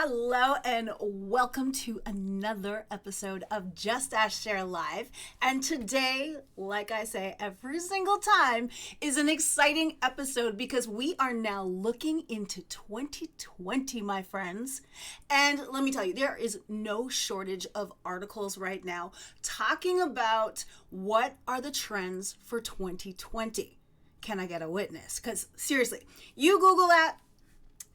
Hello and welcome to another episode of Just Ask Cher Live. And today, like I say every single time, is an exciting episode because we are now looking into 2020, my friends. And let me tell you, there is no shortage of articles right now talking about what are the trends for 2020. Can I get a witness? Because seriously, you Google that,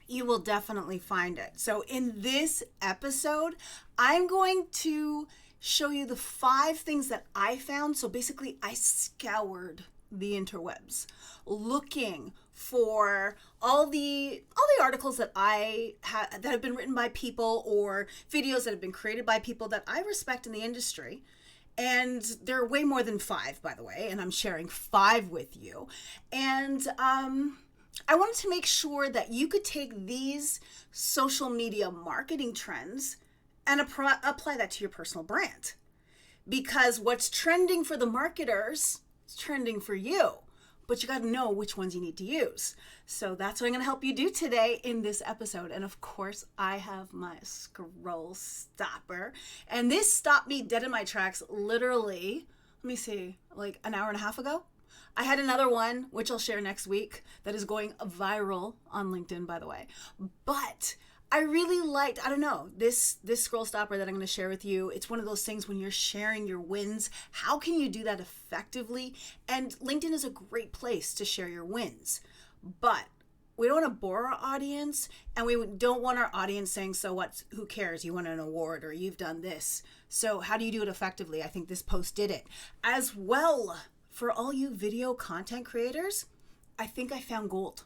you will definitely find it. So in this episode, I'm going to show you the 5 things that I found. So basically, I scoured the interwebs looking for all the articles that that have been written by people or videos that have been created by people that I respect in the industry. And there are way more than 5, by the way, and I'm sharing 5 with you. And I wanted to make sure that you could take these social media marketing trends and apply that to your personal brand. Because what's trending for the marketers is trending for you, but you got to know which ones you need to use. So that's what I'm going to help you do today in this episode. And of course, I have my scroll stopper. And this stopped me dead in my tracks literally, let me see, like an hour and a half ago. I had another one, which I'll share next week, that is going viral on LinkedIn, by the way. But I really liked, I don't know, this scroll stopper that I'm going to share with you. It's one of those things when you're sharing your wins, how can you do that effectively? And LinkedIn is a great place to share your wins. But we don't want to bore our audience, and we don't want our audience saying, so what, who cares? You won an award or you've done this. So how do you do it effectively? I think this post did it. As well, for all you video content creators, I think I found gold.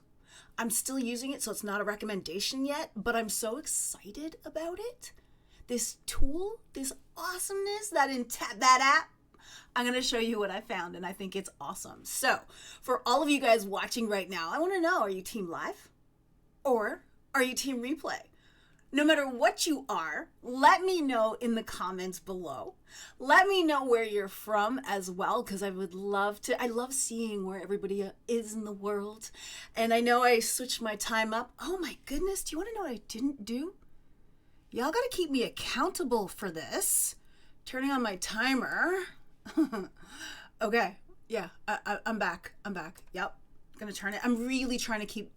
I'm still using it, so it's not a recommendation yet, but I'm so excited about it. This tool, this awesomeness, that app, I'm going to show you what I found, and I think it's awesome. So for all of you guys watching right now, I want to know, are you team live or are you team replay? No matter what you are, let me know in the comments below. Let me know where you're from as well, because I would love to. I love seeing where everybody is in the world. And I know I switched my time up. Oh my goodness, do you want to know what I didn't do? Y'all got to keep me accountable for this. Turning on my timer. Okay, yeah, I'm back. Yep, gonna turn it. I'm really trying to keep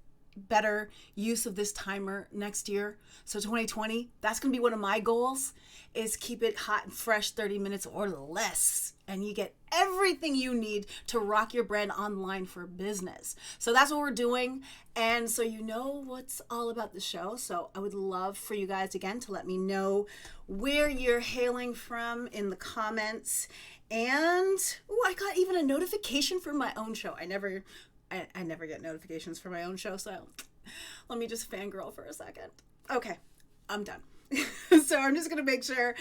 better use of this timer next year. So 2020, that's going to be one of my goals, is keep it hot and fresh 30 minutes or less. And you get everything you need to rock your brand online for business. So that's what we're doing. And so you know what's all about the show. So I would love for you guys again to let me know where you're hailing from in the comments. And I got even a notification for my own show. I never get notifications for my own show, so let me just fangirl for a second. Okay, I'm done. So I'm just going to make sure,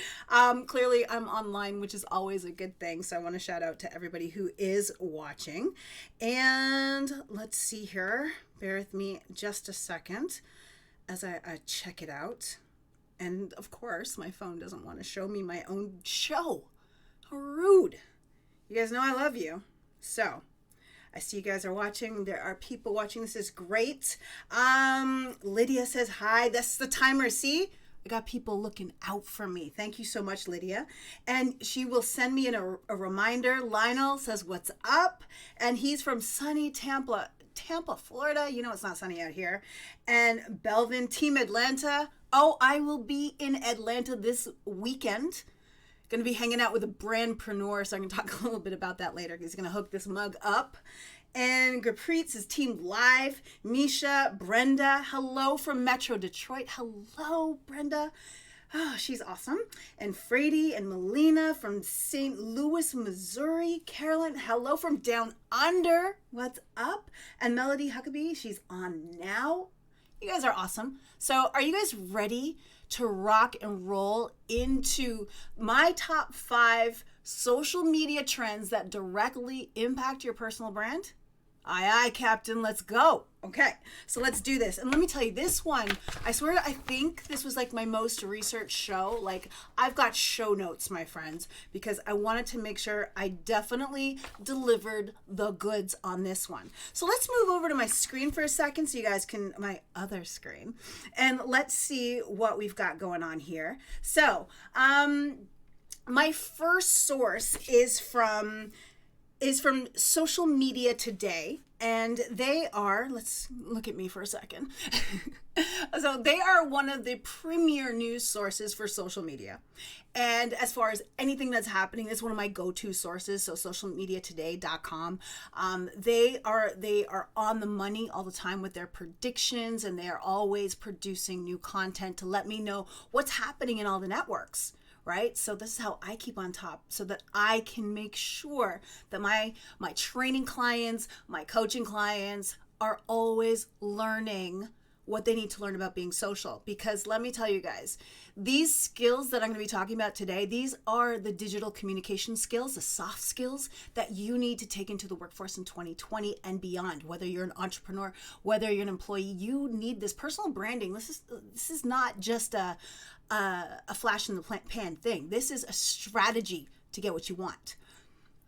clearly I'm online, which is always a good thing. So I want to shout out to everybody who is watching. And let's see here. Bear with me just a second as I check it out. And of course, my phone doesn't want to show me my own show. How rude. You guys know I love you. So I see you guys are watching. There are people watching. This is great. Lydia says hi. That's the timer. See? I got people looking out for me. Thank you so much, Lydia. And she will send me a reminder. Lionel says, what's up? And he's from sunny Tampa, Florida. You know it's not sunny out here. And Belvin, Team Atlanta. Oh, I will be in Atlanta this weekend. Going to be hanging out with a brandpreneur, so I can talk a little bit about that later. He's going to hook this mug up. And Gurpreet is team live. Misha, Brenda, hello from Metro Detroit. Hello, Brenda. Oh, she's awesome. And Frady and Melina from St. Louis, Missouri. Carolyn, hello from down under. What's up? And Melody Huckabee, she's on now. You guys are awesome. So are you guys ready to rock and roll into my top 5 social media trends that directly impact your personal brand? Aye, aye, Captain, let's go. Okay, so let's do this. And let me tell you, this one, I swear, I think this was like my most researched show. Like, I've got show notes, my friends, because I wanted to make sure I definitely delivered the goods on this one. So let's move over to my screen for a second so you guys can, my other screen, and let's see what we've got going on here. So, my first source is from Social Media Today, and they are, let's look at me for a second. So they are one of the premier news sources for social media. And as far as anything that's happening, it's one of my go-to sources. So socialmediatoday.com. They are on the money all the time with their predictions, and they are always producing new content to let me know what's happening in all the networks. Right? So this is how I keep on top so that I can make sure that my training clients, my coaching clients are always learning what they need to learn about being social. Because let me tell you guys, these skills that I'm going to be talking about today, these are the digital communication skills, the soft skills that you need to take into the workforce in 2020 and beyond. Whether you're an entrepreneur, whether you're an employee, you need this personal branding. This is not just a flash in the pan thing. This is a strategy to get what you want.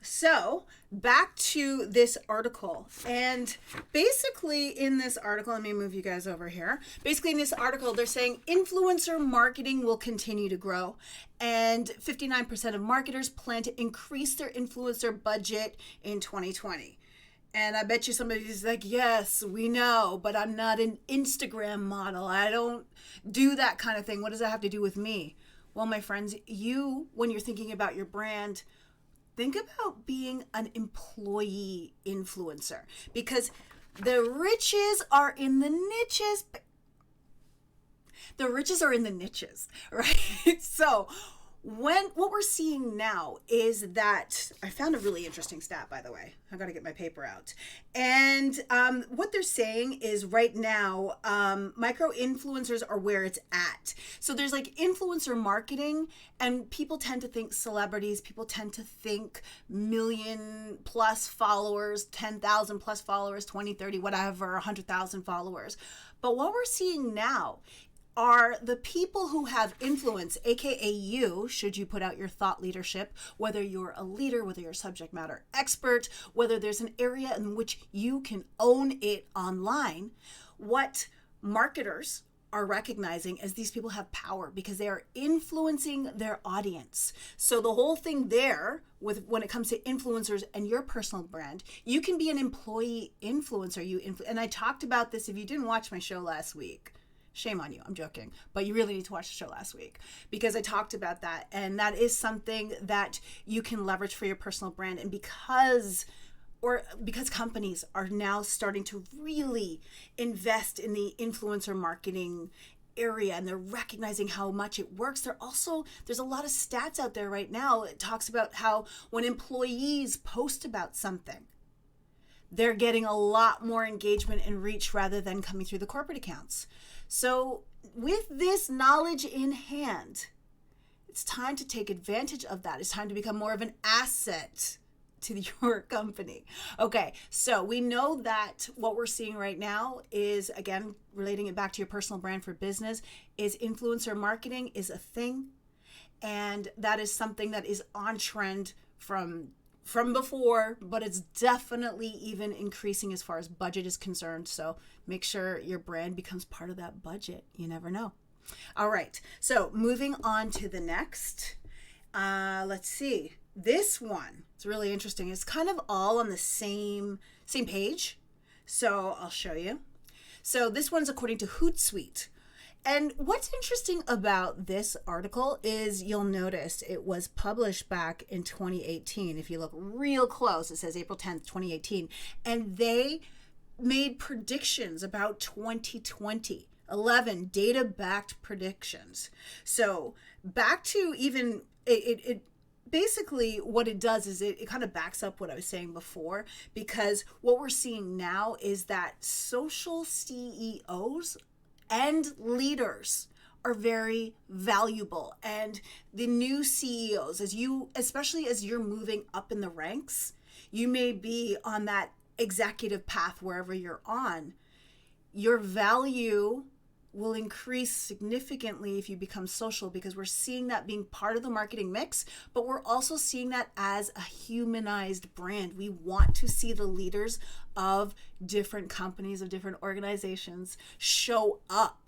So back to this article, and basically in this article, let me move you guys over here. Basically in this article, they're saying influencer marketing will continue to grow, and 59% of marketers plan to increase their influencer budget in 2020. And I bet you somebody's like, yes, we know, but I'm not an Instagram model. I don't do that kind of thing. What does that have to do with me? Well, my friends, when you're thinking about your brand, think about being an employee influencer, because the riches are in the niches. The riches are in the niches, right? So what we're seeing now is that I found a really interesting stat, by the way. I got to get my paper out. And what they're saying is right now, micro influencers are where it's at. So there's like influencer marketing, and people tend to think celebrities, people tend to think million plus followers, 10,000 plus followers, 20, 30, whatever, 100,000 followers. But what we're seeing now are the people who have influence, aka you, should you put out your thought leadership, whether you're a leader, whether you're a subject matter expert, whether there's an area in which you can own it online. What marketers are recognizing as these people have power because they are influencing their audience. So the whole thing there when it comes to influencers and your personal brand, you can be an employee influencer. And I talked about this if you didn't watch my show last week. Shame on you. I'm joking. But you really need to watch the show last week because I talked about that. And that is something that you can leverage for your personal brand. And because companies are now starting to really invest in the influencer marketing area and they're recognizing how much it works, there's a lot of stats out there right now. It talks about how when employees post about something, they're getting a lot more engagement and reach rather than coming through the corporate accounts. So with this knowledge in hand, it's time to take advantage of that. It's time to become more of an asset to your company. Okay, so we know that what we're seeing right now is, again, relating it back to your personal brand for business, is influencer marketing is a thing. And that is something that is on trend from before, but it's definitely even increasing as far as budget is concerned. So make sure your brand becomes part of that budget. You never know. All right. So moving on to the next. Let's see. This one is really interesting. It's kind of all on the same page. So I'll show you. So this one's according to Hootsuite. And what's interesting about this article is you'll notice it was published back in 2018. If you look real close, it says April 10th, 2018. And they made predictions about 2020, 11 data-backed predictions. So back to even, it basically what it does is it kind of backs up what I was saying before, because what we're seeing now is that social CEOs and leaders are very valuable. And the new CEOs, especially as you're moving up in the ranks, you may be on that executive path wherever you're on, your value will increase significantly if you become social, because we're seeing that being part of the marketing mix, but we're also seeing that as a humanized brand. We want to see the leaders of different companies, of different organizations show up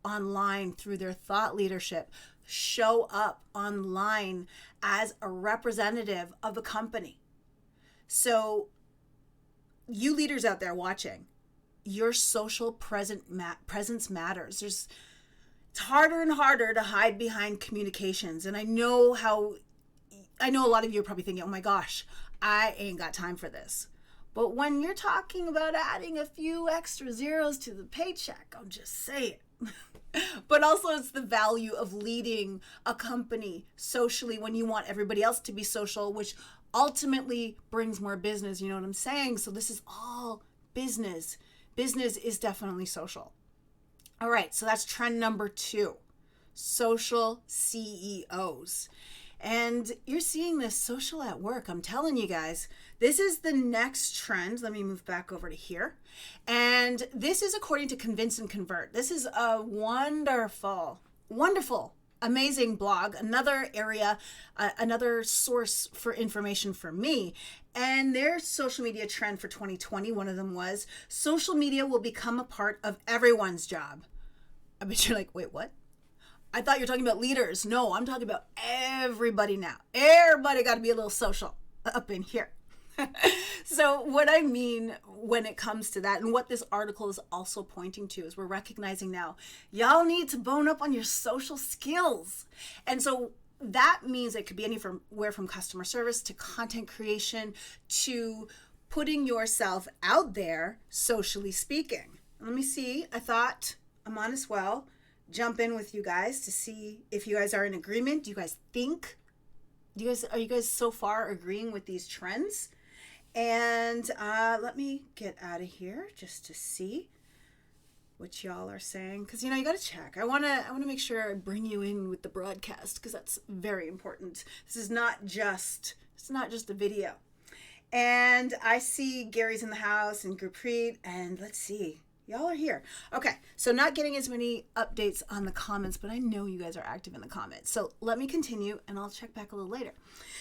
online through their thought leadership, show up online as a representative of a company. So you leaders out there watching, your social presence matters. It's harder and harder to hide behind communications. And I know a lot of you are probably thinking, oh my gosh, I ain't got time for this. But when you're talking about adding a few extra zeros to the paycheck, I'm just saying. But also it's the value of leading a company socially when you want everybody else to be social, which ultimately brings more business. You know what I'm saying? So this is all business. Business is definitely social. All right, so that's trend number 2, social CEOs. And you're seeing this social at work. I'm telling you guys, this is the next trend. Let me move back over to here. And this is according to Convince and Convert. This is a wonderful, amazing blog, another area, another source for information for me. And their social media trend for 2020, one of them was, social media will become a part of everyone's job. I bet you're like, wait, what? I thought you were talking about leaders. No, I'm talking about everybody now. Everybody got to be a little social up in here. So what I mean when it comes to that, and what this article is also pointing to, is we're recognizing now, y'all need to bone up on your social skills. And so that means it could be anywhere from customer service to content creation to putting yourself out there, socially speaking. Let me see. I thought I might as well jump in with you guys to see if you guys are in agreement. Do you guys think? Are you guys so far agreeing with these trends? And let me get out of here just to see what y'all are saying, because you got to check. I want to make sure I bring you in with the broadcast, because that's very important. This is not just a video. And I see Gary's in the house and Gurpreet, and let's see, y'all are here. Okay, so not getting as many updates on the comments, but I know you guys are active in the comments. So let me continue, and I'll check back a little later.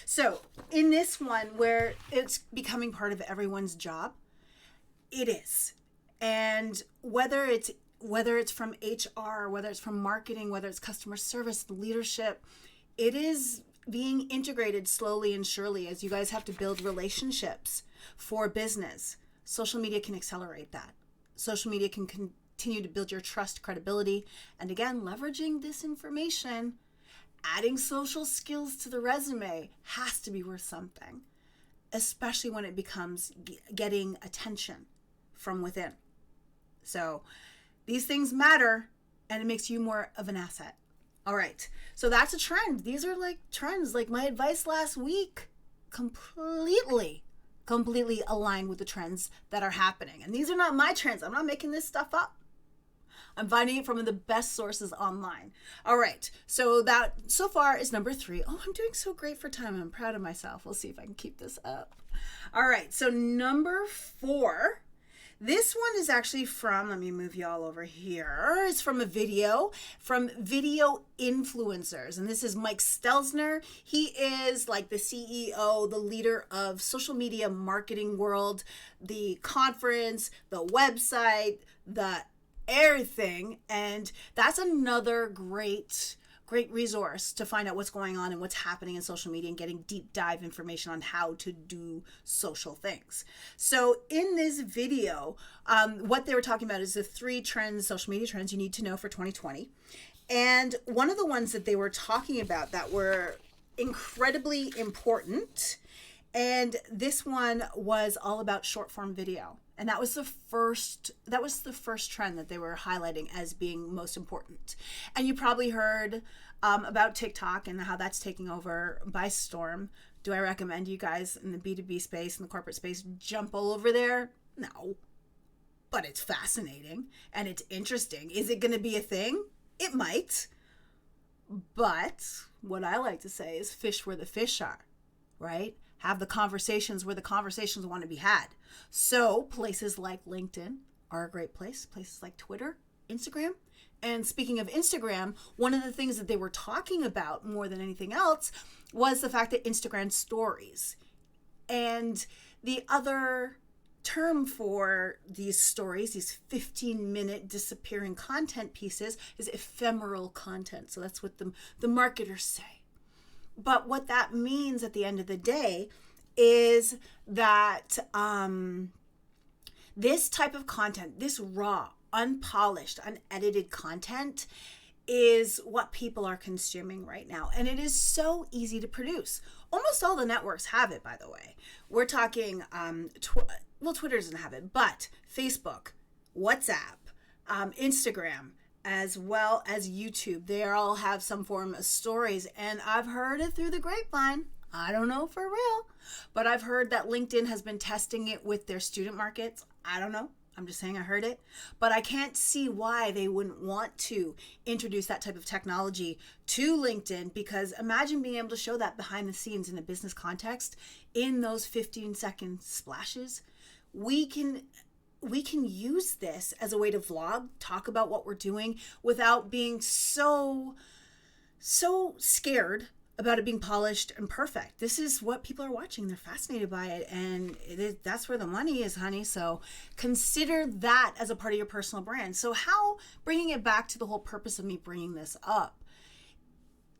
So in this one, where it's becoming part of everyone's job, it is. And whether it's from HR, whether it's from marketing, whether it's customer service, leadership, it is being integrated slowly and surely as you guys have to build relationships for business. Social media can accelerate that. Social media can continue to build your trust, credibility, and again, leveraging this information, adding social skills to the resume has to be worth something, especially when it becomes getting attention from within. So these things matter, and it makes you more of an asset. All right, so that's a trend. These are like trends, like my advice last week, completely aligned with the trends that are happening. And these are not my trends. I'm not making this stuff up. I'm finding it from the best sources online. All right, so that so far is number 3. Oh, I'm doing so great for time. I'm proud of myself. We'll see if I can keep this up. All right, so number 4. This one is actually from, let me move y'all over here. It's from a video from video influencers. And this is Mike Stelzner. He is like the CEO, the leader of social media marketing world, the conference, the website, the everything. And that's another great resource to find out what's going on and what's happening in social media and getting deep dive information on how to do social things. So in this video, what they were talking about is the 3 trends, social media trends you need to know for 2020. And one of the ones that they were talking about that were incredibly important, and this one was all about short form video. And that was the first trend that they were highlighting as being most important. And you probably heard about TikTok and how that's taking over by storm. Do I recommend you guys in the B2B space and the corporate space jump all over there? No. But it's fascinating and it's interesting. Is it going to be a thing? It might. But what I like to say is fish where the fish are, right? have the conversations where the conversations want to be had. So places like LinkedIn are a great place. Places like Twitter, Instagram. And speaking of Instagram, one of the things that they were talking about more than anything else was the fact that Instagram stories. And the other term for these stories, these 15-minute disappearing content pieces, is ephemeral content. So that's what the marketers say. But what that means at the end of the day is that this type of content, this raw, unpolished, unedited content is what people are consuming right now. And it is so easy to produce. Almost all the networks have it, by the way. We're talking, Twitter doesn't have it, but Facebook, WhatsApp, Instagram, as well as YouTube. They all have some form of stories. And I've heard it through the grapevine. I don't know for real, but I've heard that LinkedIn has been testing it with their student markets. I don't know. I'm just saying I heard it, but I can't see why they wouldn't want to introduce that type of technology to LinkedIn, because imagine being able to show that behind the scenes in a business context in those 15-second splashes. We can use this as a way to vlog, talk about what we're doing without being so scared about it being polished and perfect. This is what people are watching. They're fascinated by it, and that's where the money is, honey. So consider that as a part of your personal brand. So how, bringing it back to the whole purpose of me bringing this up,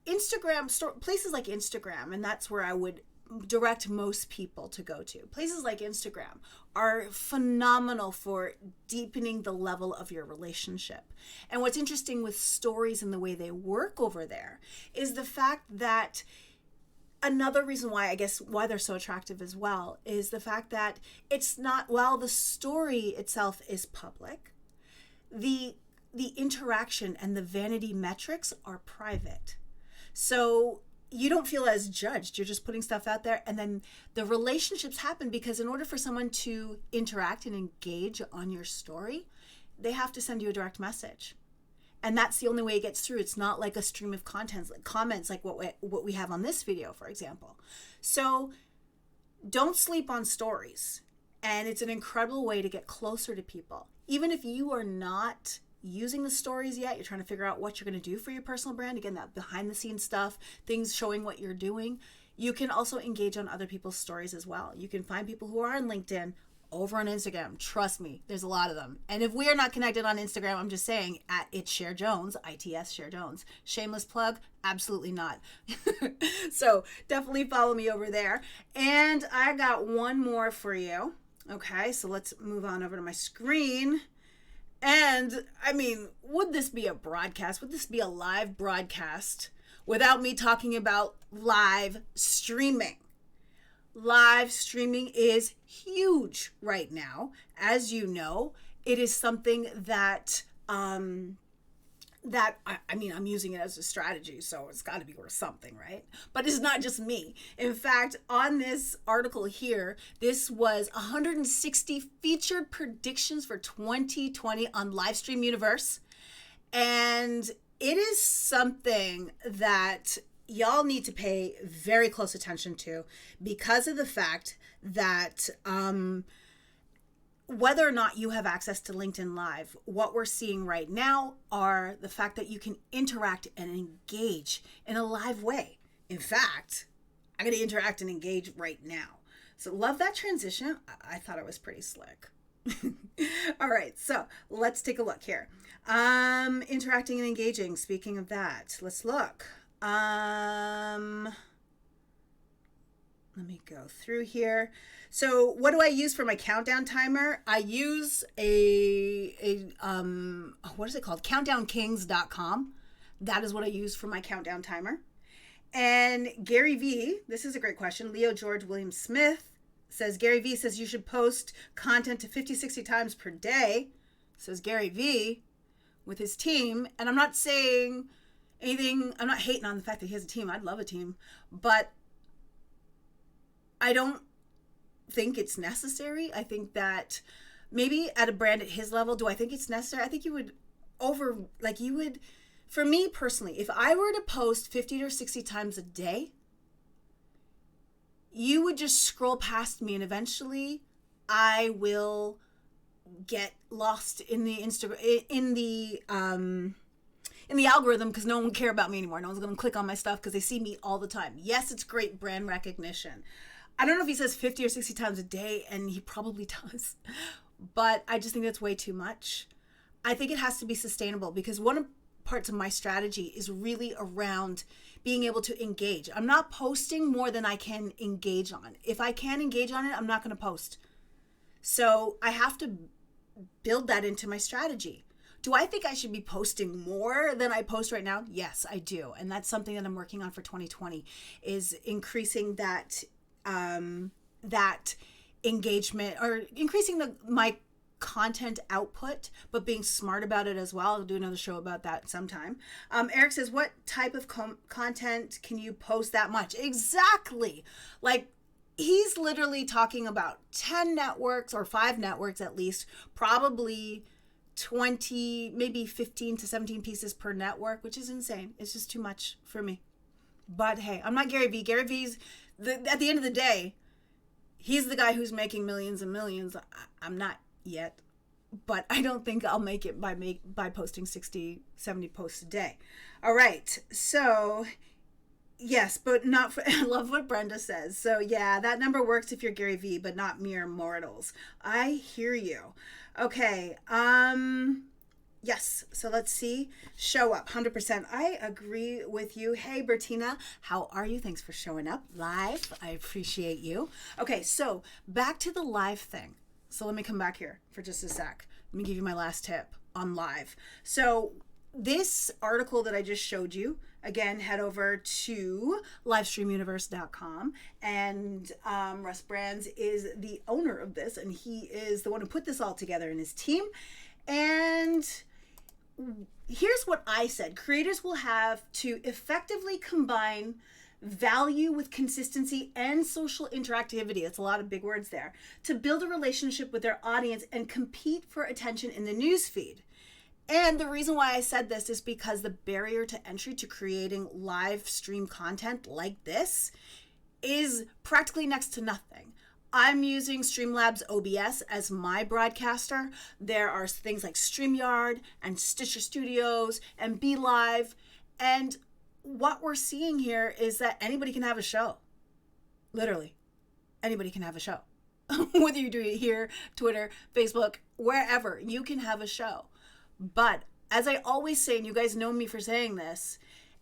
Instagram, places like Instagram, and that's where I would direct most people to go to. Places like Instagram are phenomenal for deepening the level of your relationship. And what's interesting with stories and the way they work over there is the fact that another reason why, I guess, why they're so attractive as well is the fact that it's not, while the story itself is public, the interaction and the vanity metrics are private. So you don't feel as judged. You're just putting stuff out there, and then the relationships happen, because in order for someone to interact and engage on your story, they have to send you a direct message. And that's the only way it gets through. It's not like a stream of contents, like comments, like what we have on this video, for example. So don't sleep on stories. And it's an incredible way to get closer to people. Even if you are not using the stories yet, you're trying to figure out what you're going to do for your personal brand. Again, that behind the scenes stuff, things showing what you're doing. You can also engage on other people's stories as well. You can find people who are on LinkedIn over on Instagram. Trust me, there's a lot of them. And if we are not connected on Instagram, I'm just saying, at It's Cher Jones, ITS Cher Jones. Shameless plug? Absolutely not. So definitely follow me over there. And I got one more for you. Okay, so let's move on over to my screen. And I mean, would this be a broadcast? Would this be a live broadcast without me talking about live streaming? Live streaming is huge right now. As you know, it is something that, I'm using it as a strategy, so it's got to be worth something, right? But it's not just me. In fact, on this article here, this was 160 featured predictions for 2020 on Livestream Universe. And it is something that y'all need to pay very close attention to, because of the fact that whether or not you have access to LinkedIn Live, what we're seeing right now are the fact that you can interact and engage in a live way. In fact, I'm going to interact and engage right now. So love that transition. I thought it was pretty slick. All right, so let's take a look here. Interacting and engaging. Speaking of that, let's look. Let me go through here. So what do I use for my countdown timer? I use what is it called? Countdownkings.com. That is what I use for my countdown timer. And Gary V, this is a great question. Leo George William Smith says, Gary V says you should post content to 50, 60 times per day, says Gary V, with his team. And I'm not saying anything, I'm not hating on the fact that he has a team. I'd love a team, but I don't think it's necessary. I think that maybe at a brand at his level, do I think it's necessary? I think you would for me personally, if I were to post 50 or 60 times a day, you would just scroll past me and eventually I will get lost in the in the algorithm because no one would care about me anymore. No one's going to click on my stuff because they see me all the time. Yes, it's great brand recognition. I don't know if he says 50 or 60 times a day, and he probably does, but I just think that's way too much. I think it has to be sustainable because one of parts of my strategy is really around being able to engage. I'm not posting more than I can engage on. If I can't engage on it, I'm not going to post. So I have to build that into my strategy. Do I think I should be posting more than I post right now? Yes, I do. And that's something that I'm working on for 2020 is increasing that that engagement or increasing my content output, but being smart about it as well. I'll do another show about that sometime. Eric says, what type of content can you post that much? Exactly. Like, he's literally talking about 10 networks or 5 networks at least, probably 20, maybe 15 to 17 pieces per network, which is insane. It's just too much for me. But hey, I'm not Gary Vee. Gary Vee's, at the end of the day, he's the guy who's making millions and millions. I'm not yet, but I don't think I'll make it by posting 60, 70 posts a day. All right. So yes, but not for, I love what Brenda says. So yeah, that number works if you're Gary Vee, but not mere mortals. I hear you. Okay. Yes. So let's see. Show up 100%. I agree with you. Hey, Bertina, how are you? Thanks for showing up live. I appreciate you. Okay. So back to the live thing. So let me come back here for just a sec. Let me give you my last tip on live. So this article that I just showed you, again, head over to livestreamuniverse.com, and Russ Brands is the owner of this, and he is the one who put this all together in his team. And here's what I said. Creators will have to effectively combine value with consistency and social interactivity. That's a lot of big words there. To build a relationship with their audience and compete for attention in the newsfeed. And the reason why I said this is because the barrier to entry to creating live stream content like this is practically next to nothing. I'm using Streamlabs OBS as my broadcaster. There are things like StreamYard and Stitcher Studios and BeLive. And what we're seeing here is that anybody can have a show. Literally, anybody can have a show. Whether you do it here, Twitter, Facebook, wherever, you can have a show. But as I always say, and you guys know me for saying this,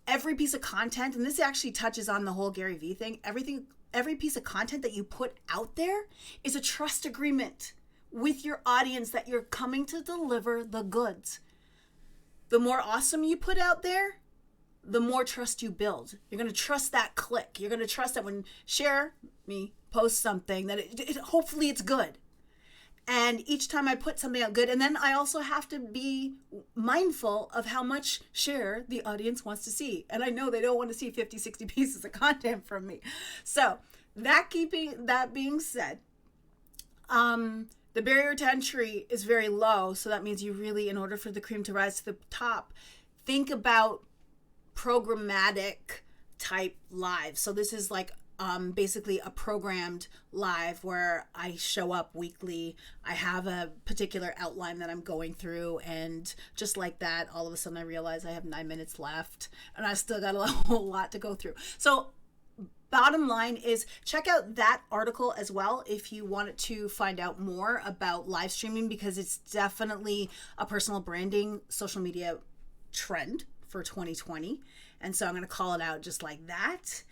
every piece of content, and this actually touches on the whole Gary Vee thing, every piece of content that you put out there is a trust agreement with your audience that you're coming to deliver the goods. The more awesome you put out there, the more trust you build. You're going to trust that click. You're going to trust that when Cher, me, posts something, that hopefully it's good. And each time I put something out good, and then I also have to be mindful of how much Cher the audience wants to see. And I know they don't want to see 50, 60 pieces of content from me. So that being said, the barrier to entry is very low. So that means you really, in order for the cream to rise to the top, think about programmatic type live. So this is like basically a programmed live where I show up weekly. I have a particular outline that I'm going through, and just like that, all of a sudden I realize I have 9 minutes left and I still got a whole lot to go through. So bottom line is check out that article as well if you wanted to find out more about live streaming, because it's definitely a personal branding social media trend for 2020. And so I'm going to call it out just like that.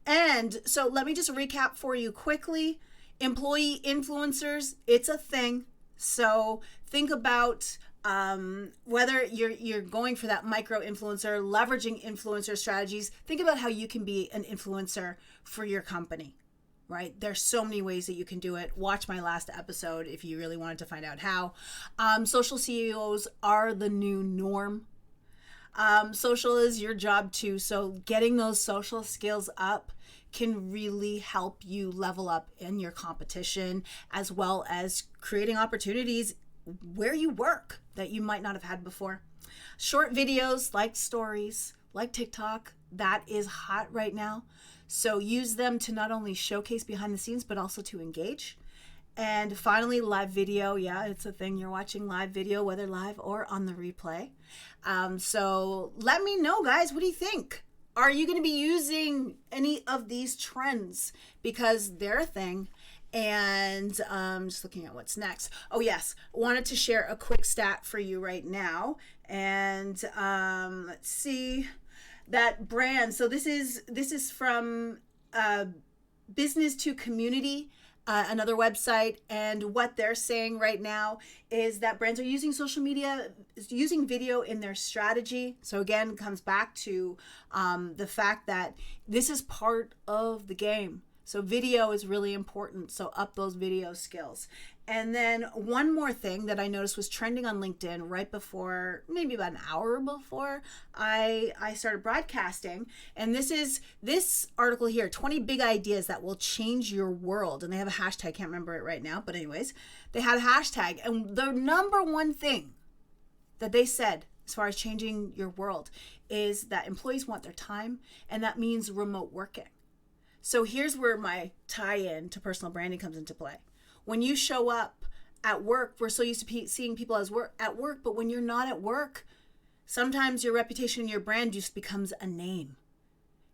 And so let me just recap for you quickly. Employee influencers, it's a thing. So think about whether you're going for that micro influencer, leveraging influencer strategies. Think about how you can be an influencer for your company, right? There's so many ways that you can do it. Watch my last episode if you really wanted to find out how. Social CEOs are the new norm. Social is your job too. So getting those social skills up can really help you level up in your competition, as well as creating opportunities where you work that you might not have had before. Short videos like stories, like TikTok, that is hot right now. So use them to not only showcase behind the scenes, but also to engage. And finally, live video. Yeah, it's a thing. You're watching live video, whether live or on the replay. So let me know, guys. What do you think? Are you going to be using any of these trends? Because they're a thing. And just looking at what's next. Oh, yes. Wanted to share a quick stat for you right now. And let's see. That brand. So this is from Business to Community. Another website, and what they're saying right now is that brands are using social media, using video in their strategy. So again, it comes back to the fact that this is part of the game. So video is really important. So up those video skills. And then one more thing that I noticed was trending on LinkedIn right before, maybe about an hour before I started broadcasting. And this article here, 20 big ideas that will change your world. And they have a hashtag, I can't remember it right now. But anyways, they had a hashtag. And the number one thing that they said as far as changing your world is that employees want their time. And that means remote working. So here's where my tie-in to personal branding comes into play. When you show up at work, we're so used to seeing people at work, but when you're not at work, sometimes your reputation and your brand just becomes a name.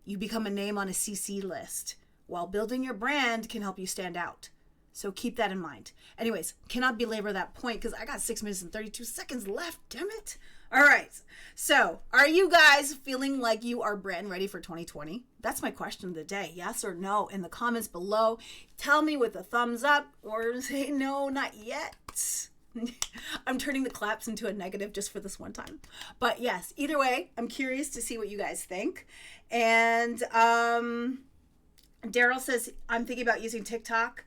You become a name on a CC list, while building your brand can help you stand out. So keep that in mind. Anyways, cannot belabor that point because I got 6 minutes and 32 seconds left, damn it. All right. So are you guys feeling like you are brand ready for 2020? That's my question of the day. Yes or no in the comments below. Tell me with a thumbs up or say no, not yet. I'm turning the claps into a negative just for this one time. But yes, either way, I'm curious to see what you guys think. And Daryl says, I'm thinking about using TikTok.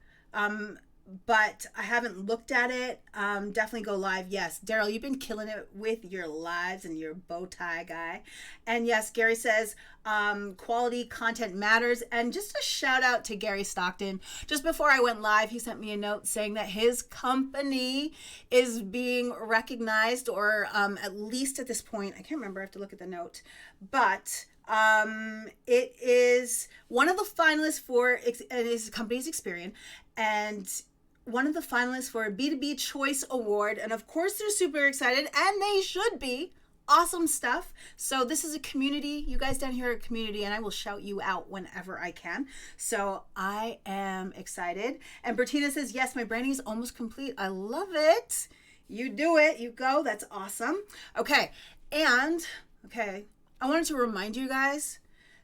But I haven't looked at it. Definitely go live. Yes, Daryl, you've been killing it with your lives and your bow tie guy. And yes, Gary says quality content matters. And just a shout out to Gary Stockton. Just before I went live, he sent me a note saying that his company is being recognized, or at least at this point, I can't remember, I have to look at the note, but it is one of the finalists for his company's Experian, and one of the finalists for a B2B Choice Award. And of course, they're super excited, and they should be. Awesome stuff. So this is a community. You guys down here are a community, and I will shout you out whenever I can. So I am excited. And Bertina says, yes, my branding is almost complete. I love it. You do it. You go. That's awesome. Okay. And, okay, I wanted to remind you guys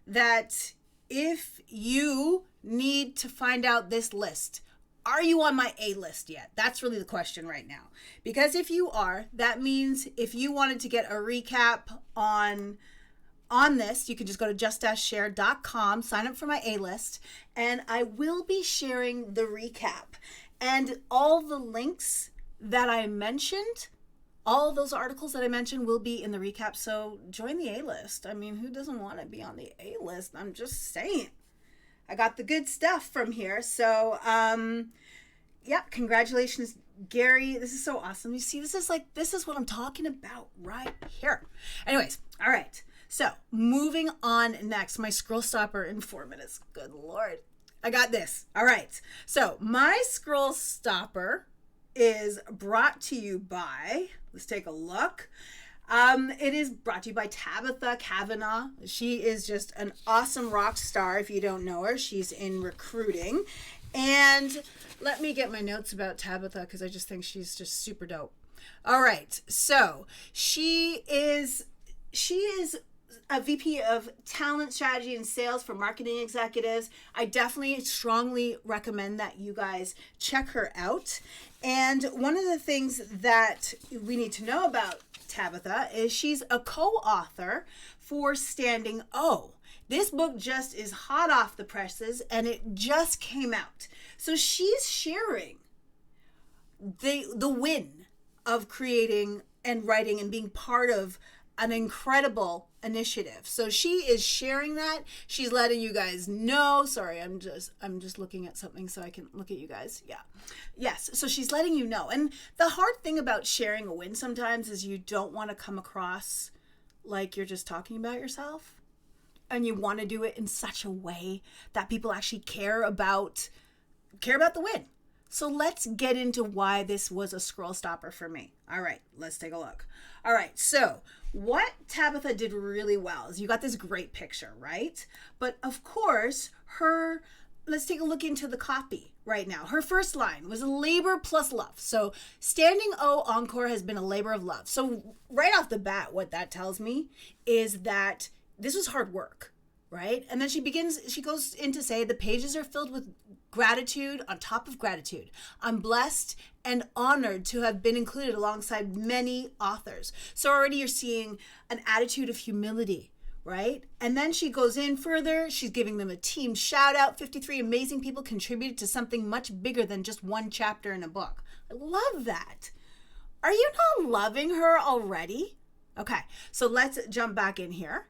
that if you need to find out this list, are you on my A list yet? That's really the question right now. Because if you are, that means if you wanted to get a recap on this, you can just go to just-share.com, sign up for my A list, and I will be sharing the recap. And all the links that I mentioned, all those articles that I mentioned will be in the recap. So join the A list. I mean, who doesn't want to be on the A list? I'm just saying. I got the good stuff from here. So, yeah, congratulations, Gary. This is so awesome. You see, this is what I'm talking about right here. Anyways, all right. So moving on next, my scroll stopper in 4 minutes. Good Lord. I got this. All right. So my scroll stopper is brought to you by, let's take a look. It is brought to you by Tabitha Kavanaugh. She is just an awesome rock star. If you don't know her, she's in recruiting. And let me get my notes about Tabitha because I just think she's just super dope. All right. So she is a VP of talent strategy and sales for marketing executives. I definitely strongly recommend that you guys check her out. And one of the things that we need to know about Tabitha is she's a co-author for Standing O. This book just is hot off the presses and it just came out. So she's sharing the win of creating and writing and being part of an incredible initiative. So she is sharing that. She's letting you guys know. Sorry, I'm just looking at something so I can look at you guys. Yeah. Yes. So she's letting you know. And the hard thing about sharing a win sometimes is you don't want to come across like you're just talking about yourself and you want to do it in such a way that people actually care about the win. So let's get into why this was a scroll stopper for me. All right, let's take a look. All right, so what Tabitha did really well is you got this great picture, right? But of course, let's take a look into the copy right now. Her first line was labor plus love. So standing O encore has been a labor of love. So right off the bat, what that tells me is that this was hard work, right? And then she goes in to say the pages are filled with gratitude on top of gratitude. I'm blessed and honored to have been included alongside many authors. So already you're seeing an attitude of humility, right? And then she goes in further. She's giving them a team shout out. 53 amazing people contributed to something much bigger than just one chapter in a book. I love that. Are you not loving her already? Okay, so let's jump back in here.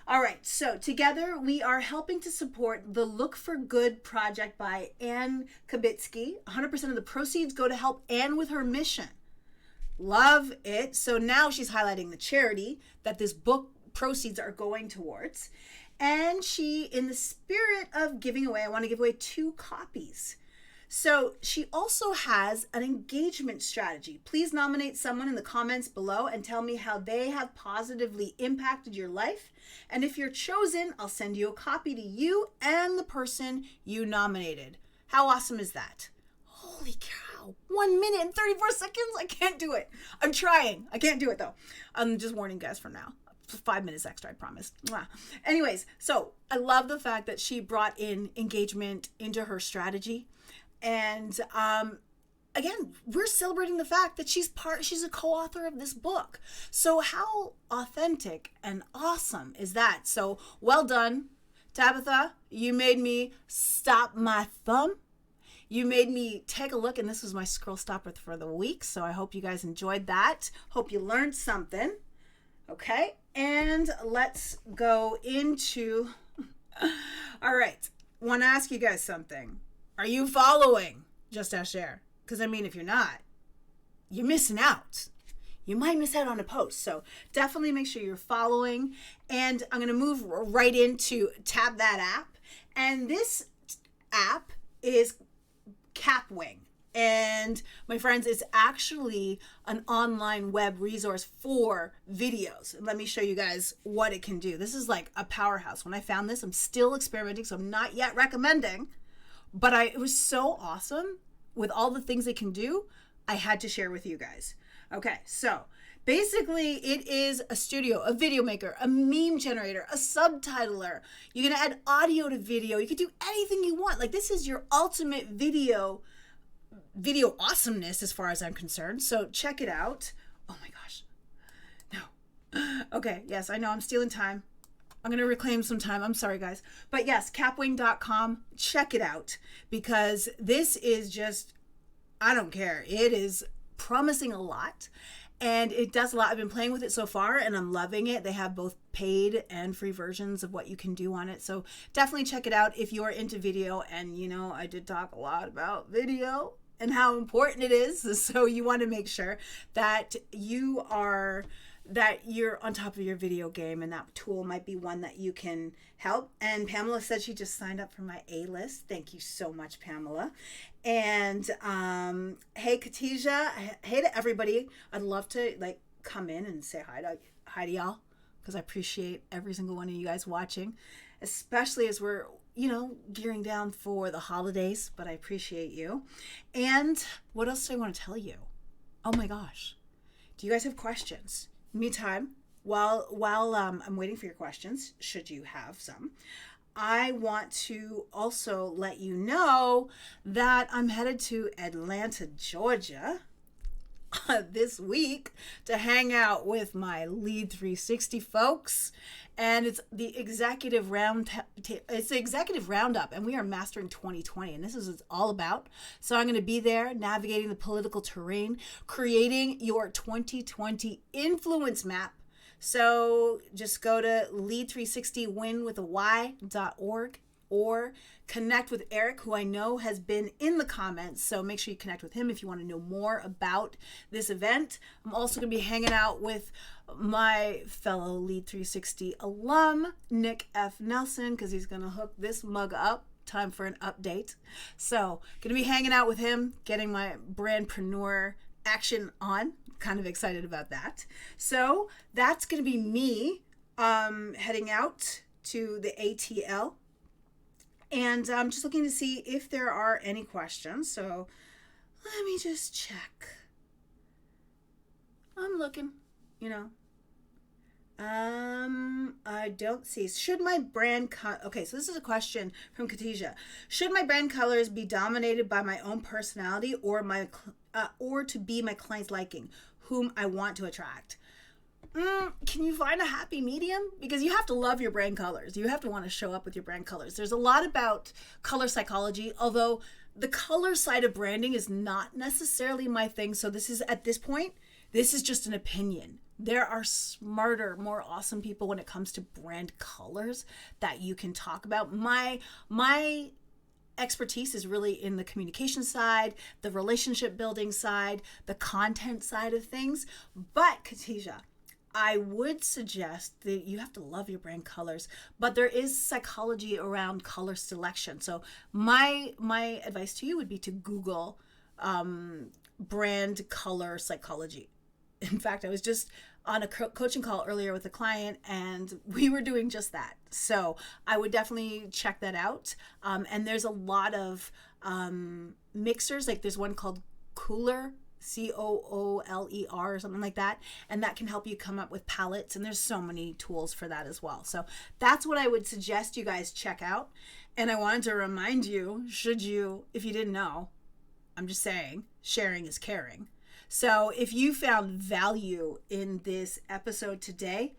All right, so together we are helping to support the Look for Good project by Ann Kabitsky. 100% of the proceeds go to help Ann with her mission. Love it. So now she's highlighting the charity that this book proceeds are going towards. And she, in the spirit of giving away, I want to give away 2 copies. So she also has an engagement strategy. Please nominate someone in the comments below and tell me how they have positively impacted your life. And if you're chosen, I'll send you a copy to you and the person you nominated. How awesome is that? Holy cow. 1 minute and 34 seconds? I can't do it. I'm trying. I can't do it though. I'm just warning you guys from now. 5 minutes extra, I promise. Mwah. Anyways, so I love the fact that she brought in engagement into her strategy. And again, we're celebrating the fact that she's a co-author of this book. So how authentic and awesome is that? So well done, Tabitha. You made me stop my thumb. You made me take a look, and this was my scroll stopper for the week. So I hope you guys enjoyed that. Hope you learned something. Okay, and let's go into, all right, want to ask you guys something. Are you following Just Ask Cher? Because I mean, if you're not, you're missing out. You might miss out on a post. So definitely make sure you're following. And I'm going to move right into Tab That App. And this app is Catwing. And my friends, it's actually an online web resource for videos. Let me show you guys what it can do. This is like a powerhouse. When I found this, I'm still experimenting, so I'm not yet recommending. But it was so awesome with all the things it can do, I had to share with you guys. Okay, so basically it is a studio, a video maker, a meme generator, a subtitler. You're gonna add audio to video. You can do anything you want. Like this is your ultimate video awesomeness as far as I'm concerned. So check it out. Oh my gosh, no. Okay, yes, I know I'm stealing time. I'm going to reclaim some time. I'm sorry, guys. But yes, Catwing.com. Check it out because this is just, I don't care. It is promising a lot and it does a lot. I've been playing with it so far and I'm loving it. They have both paid and free versions of what you can do on it. So definitely check it out if you're into video. And you know, I did talk a lot about video and how important it is. So you want to make sure that you're on top of your video game, and that tool might be one that you can help. And Pamela said she just signed up for my A-list. Thank you so much, Pamela. And hey, Katija, hey to everybody. I'd love to come in and say hi to y'all because I appreciate every single one of you guys watching, especially as we're gearing down for the holidays. But I appreciate you. And what else do I want to tell you? Oh my gosh, do you guys have questions? Meantime, while I'm waiting for your questions, should you have some, I want to also let you know that I'm headed to Atlanta, Georgia this week to hang out with my Lead 360 folks. And it's the executive roundup, and we are mastering 2020, and this is what it's all about. So I'm going to be there navigating the political terrain, creating your 2020 influence map. So just go to lead360winwithay.org or connect with Eric, who I know has been in the comments. So make sure you connect with him if you want to know more about this event. I'm also going to be hanging out with my fellow Lead 360 alum, Nick F. Nelson, because he's going to hook this mug up. Time for an update. So going to be hanging out with him, getting my brandpreneur action on. Kind of excited about that. So that's going to be me heading out to the ATL. And I'm just looking to see if there are any questions. So let me just check. I'm looking, I don't see. Should my brand okay, so this is a question from Khadijah. Should my brand colors be dominated by my own personality or to be my client's liking, whom I want to attract? Can you find a happy medium? Because you have to love your brand colors. You have to want to show up with your brand colors. There's a lot about color psychology, although the color side of branding is not necessarily my thing. So this is, at this point, this is just an opinion. There are smarter, more awesome people when it comes to brand colors that you can talk about. My expertise is really in the communication side, the relationship building side, the content side of things. But Khadijah, I would suggest that you have to love your brand colors, but there is psychology around color selection. So my advice to you would be to Google brand color psychology. In fact, I was just on a coaching call earlier with a client and we were doing just that. So I would definitely check that out. And there's a lot of mixers, like there's one called Cooler, Cooler or something like that. And that can help you come up with palettes. And there's so many tools for that as well. So that's what I would suggest you guys check out. And I wanted to remind you, if you didn't know, I'm just saying, sharing is caring. So if you found value in this episode today,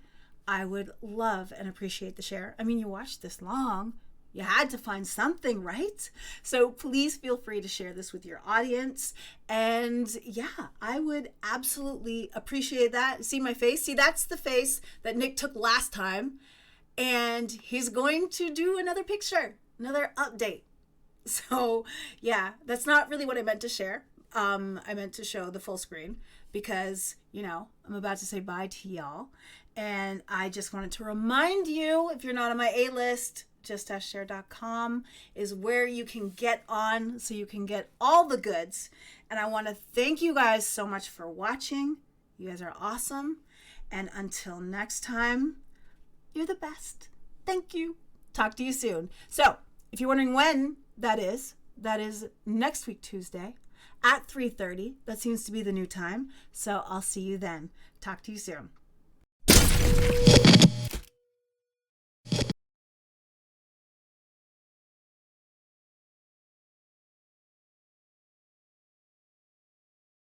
I would love and appreciate the share. I mean, you watched this long. You had to find something, right? So please feel free to share this with your audience. And yeah, I would absolutely appreciate that. See my face? See, that's the face that Nick took last time. And he's going to do another picture, another update. So yeah, that's not really what I meant to share. I meant to show the full screen because, I'm about to say bye to y'all. And I just wanted to remind you, if you're not on my A-list, just-share.com is where you can get on so you can get all the goods. And I want to thank you guys so much for watching. You guys are awesome. And until next time, you're the best. Thank you. Talk to you soon. So if you're wondering when that is next week, Tuesday, at 3:30. That seems to be the new time. So I'll see you then. Talk to you soon.